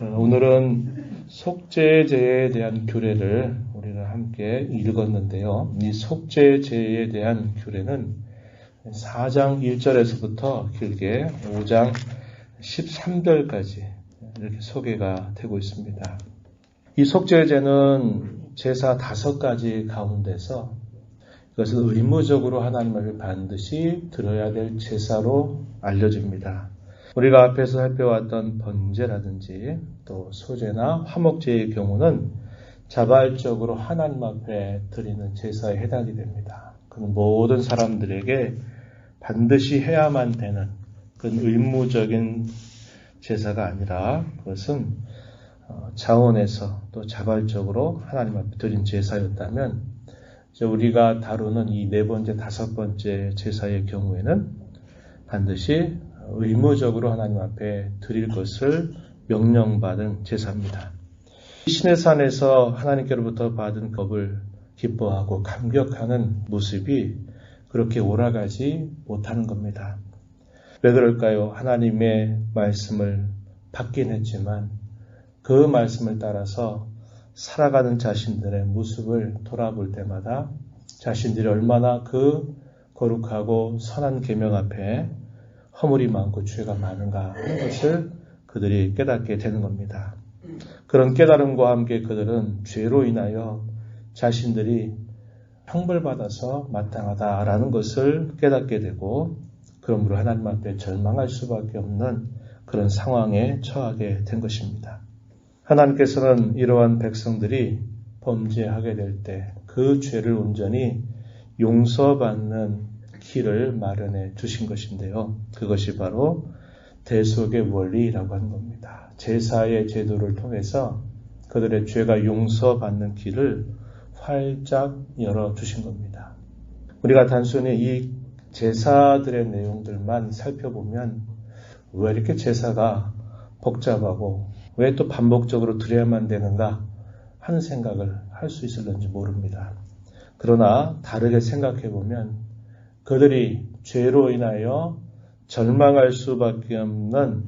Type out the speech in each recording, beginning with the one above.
오늘은 속죄제에 대한 규례를 우리가 함께 읽었는데요. 이 속죄제에 대한 규례는 4장 1절에서부터 길게 5장 13절까지 이렇게 소개가 되고 있습니다. 이 속죄제는 제사 5가지 가운데서 이것은 의무적으로 하나님 앞에 반드시 드려야 될 제사로 알려집니다. 우리가 앞에서 살펴왔던 번제라든지 또 소제나 화목제의 경우는 자발적으로 하나님 앞에 드리는 제사에 해당이 됩니다. 그건 모든 사람들에게 반드시 해야만 되는 그런 의무적인 제사가 아니라 그것은 자원에서 또 자발적으로 하나님 앞에 드린 제사였다면 우리가 다루는 이 4번째, 5번째 제사의 경우에는 반드시 의무적으로 하나님 앞에 드릴 것을 명령받은 제사입니다. 신의 산에서 하나님께로부터 받은 법을 기뻐하고 감격하는 모습이 그렇게 오라가지 못하는 겁니다. 왜 그럴까요? 하나님의 말씀을 받긴 했지만 그 말씀을 따라서 살아가는 자신들의 모습을 돌아볼 때마다 자신들이 얼마나 그 거룩하고 선한 계명 앞에 허물이 많고 죄가 많은가 하는 것을 그들이 깨닫게 되는 겁니다. 그런 깨달음과 함께 그들은 죄로 인하여 자신들이 형벌받아서 마땅하다라는 것을 깨닫게 되고 그러므로 하나님 앞에 절망할 수밖에 없는 그런 상황에 처하게 된 것입니다. 하나님께서는 이러한 백성들이 범죄하게 될 때 그 죄를 온전히 용서받는 길을 마련해 주신 것인데요. 그것이 바로 대속의 원리라고 하는 겁니다. 제사의 제도를 통해서 그들의 죄가 용서받는 길을 활짝 열어주신 겁니다. 우리가 단순히 이 제사들의 내용들만 살펴보면 왜 이렇게 제사가 복잡하고 왜 또 반복적으로 드려야만 되는가 하는 생각을 할 수 있을는지 모릅니다. 그러나 다르게 생각해보면 그들이 죄로 인하여 절망할 수밖에 없는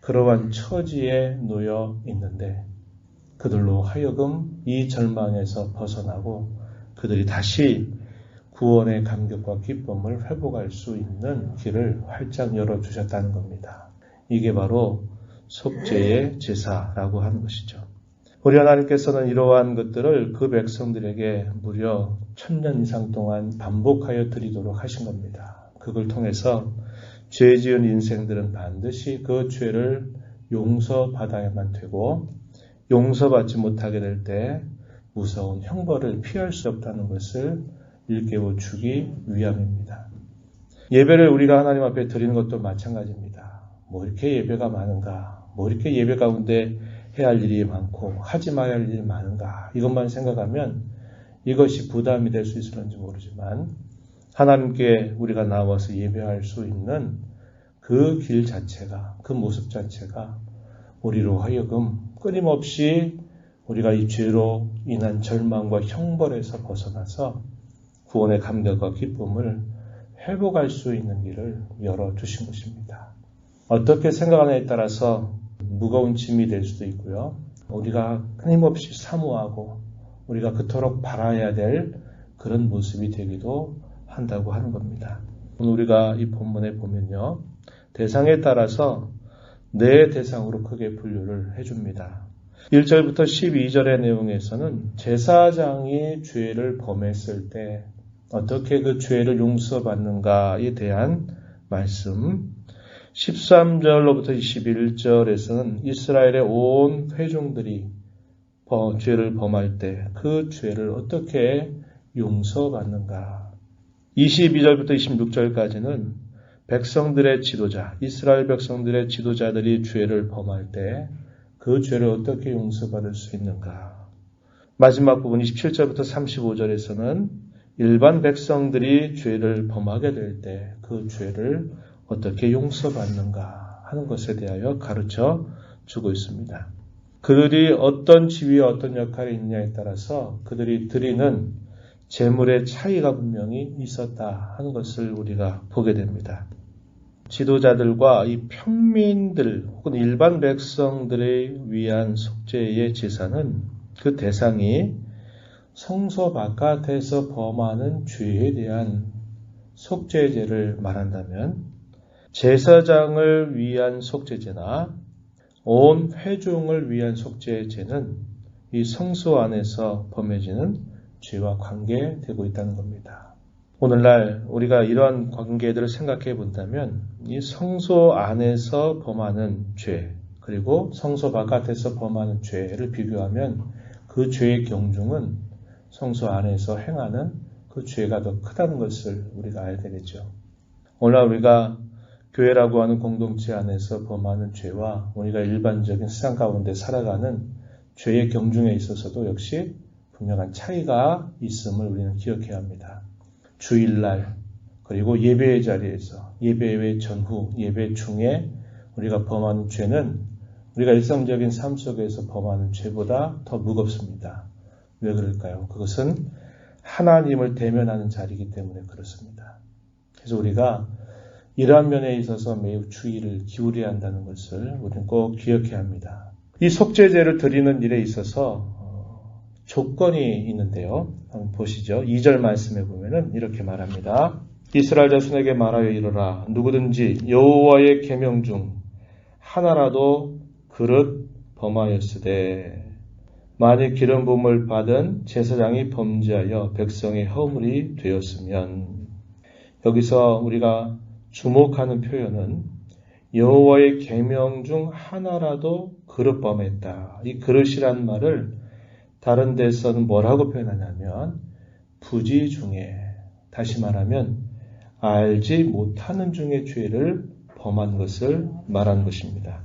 그러한 처지에 놓여 있는데 그들로 하여금 이 절망에서 벗어나고 그들이 다시 구원의 감격과 기쁨을 회복할 수 있는 길을 활짝 열어주셨다는 겁니다. 이게 바로 속죄의 제사라고 하는 것이죠. 우리 하나님께서는 이러한 것들을 그 백성들에게 무려 1000년 이상 동안 반복하여 드리도록 하신 겁니다. 그걸 통해서 죄 지은 인생들은 반드시 그 죄를 용서받아야만 되고 용서받지 못하게 될 때 무서운 형벌을 피할 수 없다는 것을 일깨워 주기 위함입니다. 예배를 우리가 하나님 앞에 드리는 것도 마찬가지입니다. 뭐 이렇게 예배가 많은가, 뭐 이렇게 예배 가운데 해야 할 일이 많고 하지 말아야 할 일이 많은가 이것만 생각하면 이것이 부담이 될 수 있을지 모르지만 하나님께 우리가 나와서 예배할 수 있는 그 길 자체가 그 모습 자체가 우리로 하여금 끊임없이 우리가 이 죄로 인한 절망과 형벌에서 벗어나서 구원의 감격과 기쁨을 회복할 수 있는 길을 열어주신 것입니다. 어떻게 생각하느냐에 따라서 무거운 짐이 될 수도 있고요. 우리가 끊임없이 사모하고 우리가 그토록 바라야 될 그런 모습이 되기도 한다고 하는 겁니다. 우리가 이 본문에 보면요. 대상에 따라서 네 대상으로 크게 분류를 해줍니다. 1절부터 12절의 내용에서는 제사장이 죄를 범했을 때 어떻게 그 죄를 용서받는가에 대한 말씀 13절로부터 21절에서는 이스라엘의 온 회중들이 죄를 범할 때 그 죄를 어떻게 용서받는가 22절부터 26절까지는 백성들의 지도자, 이스라엘 백성들의 지도자들이 죄를 범할 때 그 죄를 어떻게 용서받을 수 있는가 마지막 부분 27절부터 35절에서는 일반 백성들이 죄를 범하게 될 때 그 죄를 어떻게 용서받는가 하는 것에 대하여 가르쳐 주고 있습니다. 그들이 어떤 지위와 어떤 역할이 있느냐에 따라서 그들이 드리는 제물의 차이가 분명히 있었다 하는 것을 우리가 보게 됩니다. 지도자들과 이 평민들 혹은 일반 백성들에 위한 속죄의 제사는 그 대상이 성소 바깥에서 범하는 죄에 대한 속죄제를 말한다면 제사장을 위한 속죄제나 온 회중을 위한 속죄제는 이 성소 안에서 범해지는 죄와 관계되고 있다는 겁니다. 오늘날 우리가 이러한 관계들을 생각해 본다면 이 성소 안에서 범하는 죄 그리고 성소 바깥에서 범하는 죄를 비교하면 그 죄의 경중은 성소 안에서 행하는 그 죄가 더 크다는 것을 우리가 알게 되겠죠. 오늘날 우리가 교회라고 하는 공동체 안에서 범하는 죄와 우리가 일반적인 세상 가운데 살아가는 죄의 경중에 있어서도 역시 분명한 차이가 있음을 우리는 기억해야 합니다. 주일날 그리고 예배의 자리에서 예배 전후 예배 중에 우리가 범하는 죄는 우리가 일상적인 삶 속에서 범하는 죄보다 더 무겁습니다. 왜 그럴까요? 그것은 하나님을 대면하는 자리이기 때문에 그렇습니다. 그래서 우리가 이러한 면에 있어서 매우 주의를 기울여야 한다는 것을 우리는 꼭 기억해야 합니다. 이 속죄제를 드리는 일에 있어서 조건이 있는데요. 한번 보시죠. 2절 말씀에 보면은 이렇게 말합니다. 이스라엘 자손에게 말하여 이르라. 누구든지 여호와의 계명 중 하나라도 그릇 범하였으되 만일 기름 부음을 받은 제사장이 범죄하여 백성의 허물이 되었으면 여기서 우리가 주목하는 표현은 여호와의 계명 중 하나라도 그릇 범했다. 이 그릇이란 말을 다른 데서는 뭐라고 표현하냐면 부지 중에 다시 말하면 알지 못하는 중에 죄를 범한 것을 말하는 것입니다.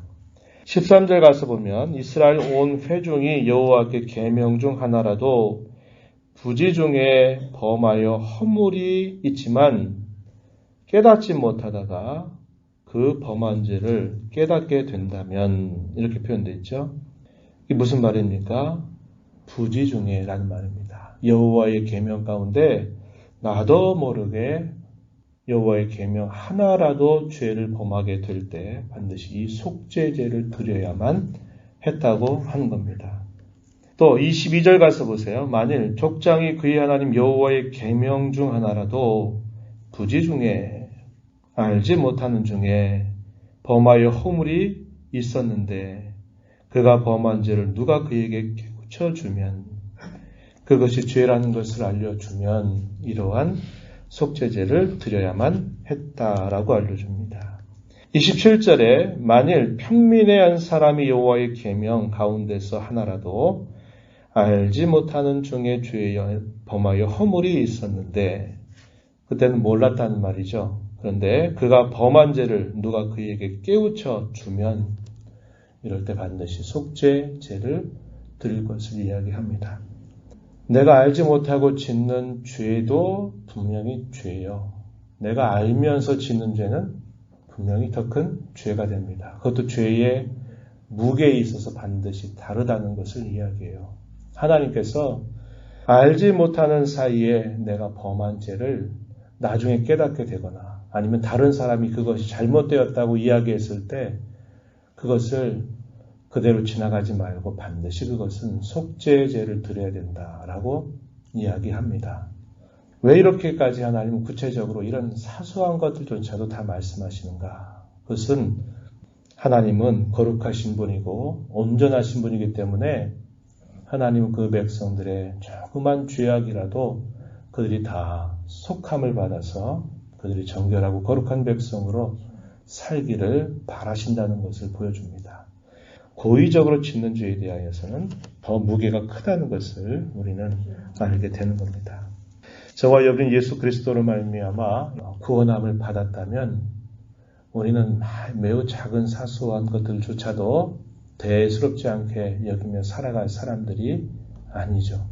13절 가서 보면 이스라엘 온 회중이 여호와께 계명 중 하나라도 부지 중에 범하여 허물이 있지만 깨닫지 못하다가 그 범한 죄를 깨닫게 된다면 이렇게 표현되어 있죠. 이게 무슨 말입니까? 부지 중에라는 말입니다. 여호와의 계명 가운데 나도 모르게 여호와의 계명 하나라도 죄를 범하게 될 때 반드시 이 속죄제를 드려야만 했다고 하는 겁니다. 또 22절 가서 보세요. 만일 족장이 그의 하나님 여호와의 계명 중 하나라도 부지 중에 알지 못하는 중에 범하여 허물이 있었는데 그가 범한 죄를 누가 그에게 깨우쳐주면 그것이 죄라는 것을 알려주면 이러한 속죄제를 드려야만 했다라고 알려줍니다. 27절에 만일 평민의 한 사람이 여호와의 계명 가운데서 하나라도 알지 못하는 중에 죄에 범하여 허물이 있었는데 그때는 몰랐다는 말이죠. 그런데 그가 범한 죄를 누가 그에게 깨우쳐 주면 이럴 때 반드시 속죄제를 드릴 것을 이야기합니다. 내가 알지 못하고 짓는 죄도 분명히 죄예요. 내가 알면서 짓는 죄는 분명히 더 큰 죄가 됩니다. 그것도 죄의 무게에 있어서 반드시 다르다는 것을 이야기해요. 하나님께서 알지 못하는 사이에 내가 범한 죄를 나중에 깨닫게 되거나 아니면 다른 사람이 그것이 잘못되었다고 이야기했을 때 그것을 그대로 지나가지 말고 반드시 그것은 속죄제를 드려야 된다라고 이야기합니다. 왜 이렇게까지 하나님은 구체적으로 이런 사소한 것들조차도 다 말씀하시는가? 그것은 하나님은 거룩하신 분이고 온전하신 분이기 때문에 하나님은 그 백성들의 조그만 죄악이라도 그들이 다 속함을 받아서 그들이 정결하고 거룩한 백성으로 살기를 바라신다는 것을 보여줍니다. 고의적으로 짓는 죄에 대하여서는 더 무게가 크다는 것을 우리는 알게 되는 겁니다. 저와 여러분이 예수 그리스도로 말미암아 구원함을 받았다면 우리는 매우 작은 사소한 것들조차도 대수롭지 않게 여기며 살아갈 사람들이 아니죠.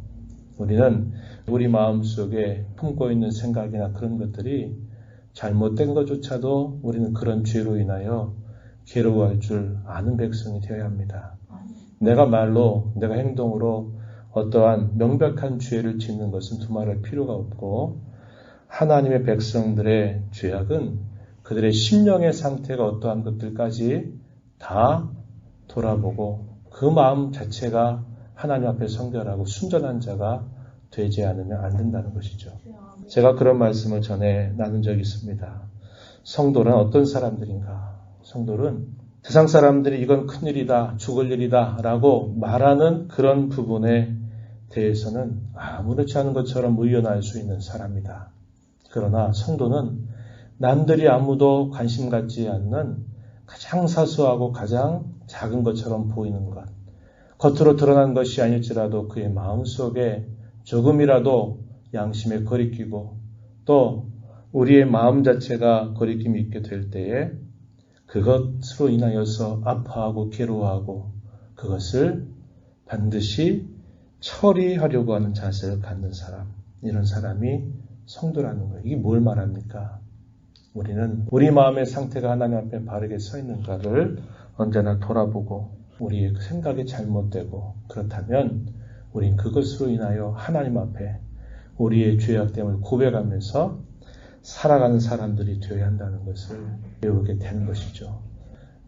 우리는 우리 마음속에 품고 있는 생각이나 그런 것들이 잘못된 것조차도 우리는 그런 죄로 인하여 괴로워할 줄 아는 백성이 되어야 합니다. 내가 말로, 내가 행동으로 어떠한 명백한 죄를 짓는 것은 두말할 필요가 없고 하나님의 백성들의 죄악은 그들의 심령의 상태가 어떠한 것들까지 다 돌아보고 그 마음 자체가 하나님 앞에 성결하고 순전한 자가 되지 않으면 안 된다는 것이죠. 제가 그런 말씀을 전에 나눈 적이 있습니다. 성도는 어떤 사람들인가? 성도는 세상 사람들이 이건 큰일이다, 죽을 일이다 라고 말하는 그런 부분에 대해서는 아무렇지 않은 것처럼 의연할 수 있는 사람이다. 그러나 성도는 남들이 아무도 관심 갖지 않는 가장 사소하고 가장 작은 것처럼 보이는 것, 겉으로 드러난 것이 아닐지라도 그의 마음속에 조금이라도 양심에 거리끼고 또 우리의 마음 자체가 거리낌이 있게 될 때에 그것으로 인하여서 아파하고 괴로워하고 그것을 반드시 처리하려고 하는 자세를 갖는 사람, 이런 사람이 성도라는 거예요. 이게 뭘 말합니까? 우리는 우리 마음의 상태가 하나님 앞에 바르게 서 있는가를 언제나 돌아보고 우리의 생각이 잘못되고 그렇다면 우린 그것으로 인하여 하나님 앞에 우리의 죄악됨을 고백하면서 살아가는 사람들이 되어야 한다는 것을 배우게 되는 것이죠.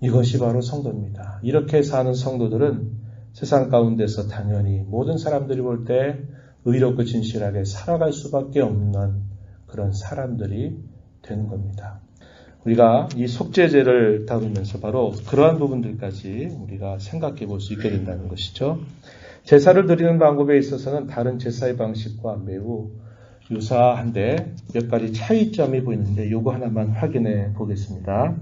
이것이 바로 성도입니다. 이렇게 사는 성도들은 세상 가운데서 당연히 모든 사람들이 볼 때 의롭고 진실하게 살아갈 수밖에 없는 그런 사람들이 되는 겁니다. 우리가 이 속죄제를 다루면서 바로 그러한 부분들까지 우리가 생각해 볼 수 있게 된다는 것이죠. 제사를 드리는 방법에 있어서는 다른 제사의 방식과 매우 유사한데 몇 가지 차이점이 보이는데 요거 하나만 확인해 보겠습니다.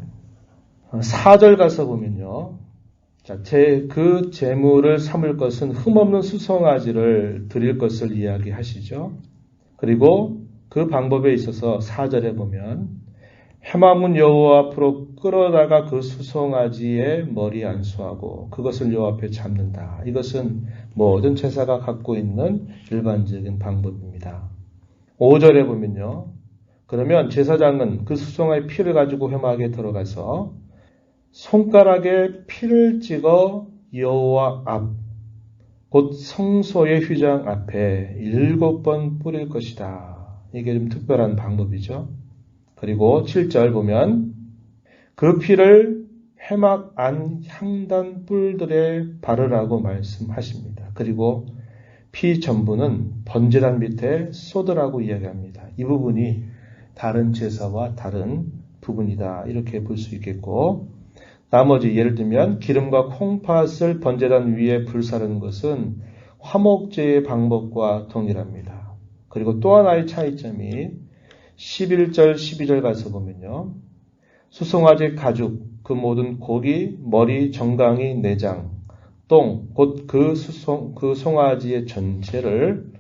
4절 가서 보면요. 자, 그 제물을 삼을 것은 흠없는 수송아지를 드릴 것을 이야기하시죠. 그리고 그 방법에 있어서 4절에 보면 해마문 여호와 앞으로 끌어다가 그 수송아지의 머리 안수하고 그것을 여호와 앞에 잡는다. 이것은 모든 제사가 갖고 있는 일반적인 방법입니다. 5절에 보면요. 그러면 제사장은 그 수송아의 피를 가지고 회막에 들어가서 손가락에 피를 찍어 여호와 앞, 곧 성소의 휘장 앞에 7번 뿌릴 것이다. 이게 좀 특별한 방법이죠. 그리고 7절 보면 그 피를 회막 안 향단 뿔들에 바르라고 말씀하십니다. 그리고 피 전부는 번제단 밑에 쏟으라고 이야기합니다. 이 부분이 다른 제사와 다른 부분이다. 이렇게 볼 수 있겠고 나머지 예를 들면 기름과 콩팥을 번제단 위에 불사르는 것은 화목제의 방법과 동일합니다. 그리고 또 하나의 차이점이 11절, 12절 가서 보면요. 수송아지 가죽, 그 모든 고기, 머리, 정강이, 내장, 똥, 곧 그 송아지의 전체를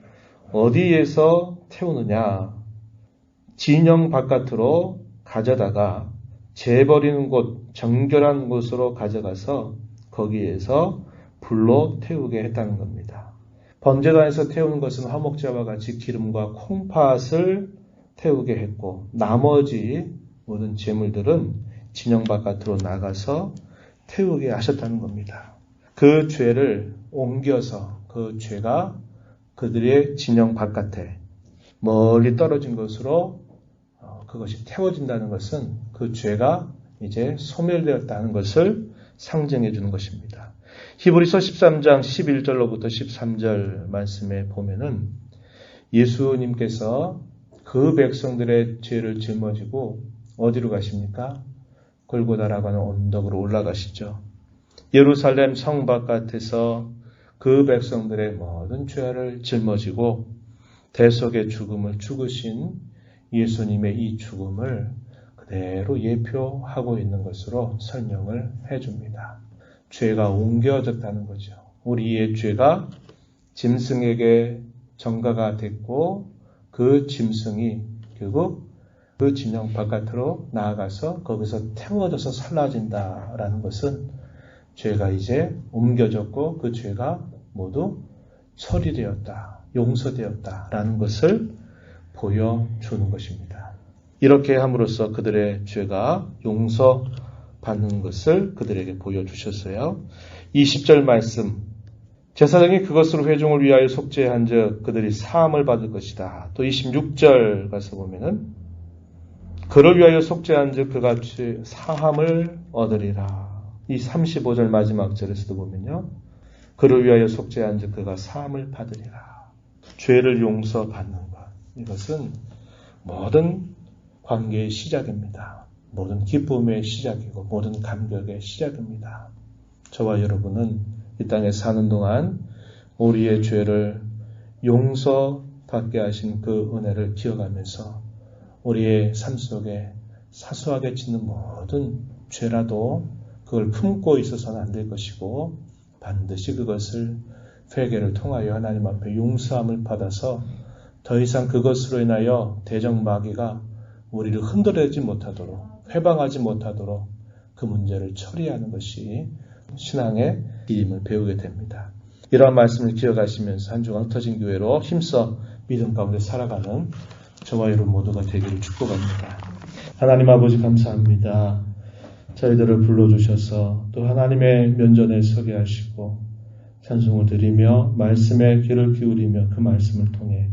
어디에서 태우느냐? 진영 바깥으로 가져다가 재버리는 곳, 정결한 곳으로 가져가서 거기에서 불로 태우게 했다는 겁니다. 번제단에서 태우는 것은 화목제와 같이 기름과 콩팥을 태우게 했고 나머지 모든 제물들은 진영 바깥으로 나가서 태우게 하셨다는 겁니다. 그 죄를 옮겨서 그 죄가 그들의 진영 바깥에 멀리 떨어진 것으로 그것이 태워진다는 것은 그 죄가 이제 소멸되었다는 것을 상징해 주는 것입니다. 히브리서 13장 11절로부터 13절 말씀에 보면은 예수님께서 그 백성들의 죄를 짊어지고 어디로 가십니까? 골고다라고 하는 언덕으로 올라가시죠. 예루살렘 성 바깥에서 그 백성들의 모든 죄를 짊어지고 대속의 죽음을 죽으신 예수님의 이 죽음을 그대로 예표하고 있는 것으로 설명을 해줍니다. 죄가 옮겨졌다는 거죠. 우리의 죄가 짐승에게 전가가 됐고 그 짐승이 결국 그 진영 바깥으로 나아가서 거기서 태워져서 사라진다라는 것은 죄가 이제 옮겨졌고 그 죄가 모두 처리되었다, 용서되었다라는 것을 보여주는 것입니다. 이렇게 함으로써 그들의 죄가 용서받는 것을 그들에게 보여주셨어요. 20절 말씀, 제사장이 그것으로 회중을 위하여 속죄한즉 그들이 사함을 받을 것이다. 또 26절 가서 보면은 그를 위하여 속죄한즉 그가 사함을 얻으리라. 이 35절 마지막 절에서도 보면요. 그를 위하여 속죄한즉 그가 사함을 받으리라. 죄를 용서받는 것. 이것은 모든 관계의 시작입니다. 모든 기쁨의 시작이고 모든 감격의 시작입니다. 저와 여러분은 이 땅에 사는 동안 우리의 죄를 용서받게 하신 그 은혜를 기억하면서 우리의 삶 속에 사소하게 짓는 모든 죄라도 그걸 품고 있어서는 안 될 것이고 반드시 그것을 회개를 통하여 하나님 앞에 용서함을 받아서 더 이상 그것으로 인하여 대적마귀가 우리를 흔들지 못하도록 회방하지 못하도록 그 문제를 처리하는 것이 신앙의 길임을 배우게 됩니다. 이러한 말씀을 기억하시면서 한 주간 흩어진 교회로 힘써 믿음 가운데 살아가는 저와 여러분 모두가 되기를 축복합니다. 하나님 아버지 감사합니다. 저희들을 불러주셔서 또 하나님의 면전에 서게 하시고 찬송을 드리며 말씀에 귀를 기울이며 그 말씀을 통해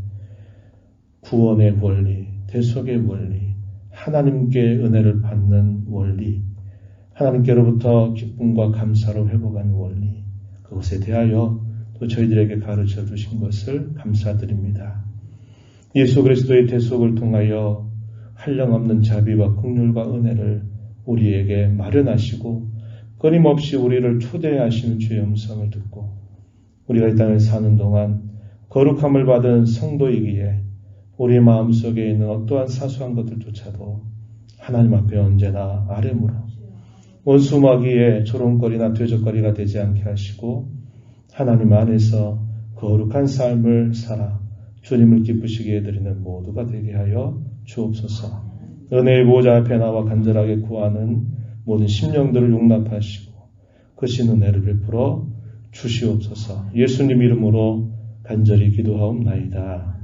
구원의 원리, 대속의 원리, 하나님께 은혜를 받는 원리, 하나님께로부터 기쁨과 감사로 회복하는 원리, 그것에 대하여 또 저희들에게 가르쳐 주신 것을 감사드립니다. 예수 그리스도의 대속을 통하여 한량없는 자비와 긍휼과 은혜를 우리에게 마련하시고 끊임없이 우리를 초대하시는 주의 음성을 듣고 우리가 이 땅에 사는 동안 거룩함을 받은 성도이기에 우리의 마음속에 있는 어떠한 사소한 것들조차도 하나님 앞에 언제나 아뢰므로 원수마귀의 조롱거리나 되적거리가 되지 않게 하시고 하나님 안에서 거룩한 삶을 살아 주님을 기쁘시게 해드리는 모두가 되게 하여 주옵소서. 은혜의 보호자 앞에 나와 간절하게 구하는 모든 심령들을 용납하시고 그 신은혜를 베풀어 주시옵소서. 예수님 이름으로 간절히 기도하옵나이다.